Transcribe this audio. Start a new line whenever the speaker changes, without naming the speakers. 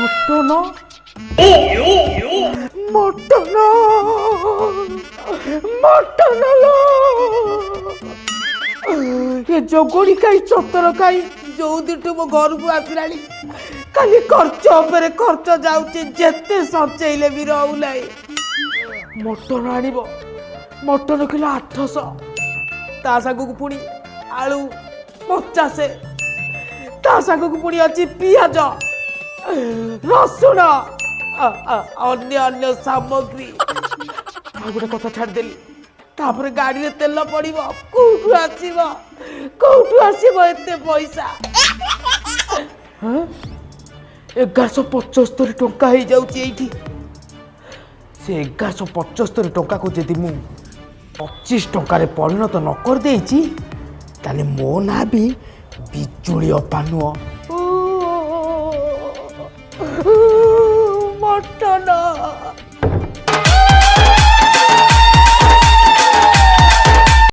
Mutton mutton mutton ଏ ଜଗୋଡ଼ି ଖାଇ ଚତର ଖାଇ ଯୋଉ ଦିଠୁ ମୋ ଘରକୁ ଆସିଲାଣି ଖାଲି ଖର୍ଚ୍ଚ ଉପରେ ଖର୍ଚ୍ଚ ଯାଉଛି ଯେତେ ସଞ୍ଚେଇଲେ ବି ରହୁନାହିଁ। ମଟନ ଆଣିବ ମଟନ କିଲୋ 800 ତା ସାଙ୍ଗକୁ ପୁଣି ଆଳୁ 50 ତା ସାଙ୍ଗକୁ ପୁଣି ଅଛି ପିଆଜ ରସୁଣ ଅନ୍ୟ ଅନ୍ୟ ସାମଗ୍ରୀ। ଆଉ ଗୋଟେ କଥା ଛାଡ଼ିଦେଲି ତାପରେ ଗାଡ଼ିରେ ତେଲ ପଡ଼ିବ କୋଉଠୁ ଆସିବ ଏତେ ପଇସା? 1175 ଟଙ୍କା ହେଇଯାଉଛି ଏଇଠି। ସେ 1175 ଟଙ୍କାକୁ ଯଦି ମୁଁ 25 ଟଙ୍କାରେ ପରିଣତ ନ କରିଦେଇଛି ତାହେଲେ ମୋ ନାଁ ବି ବିଜୁଳି ଅପା ନୁହଁ। ମଟନ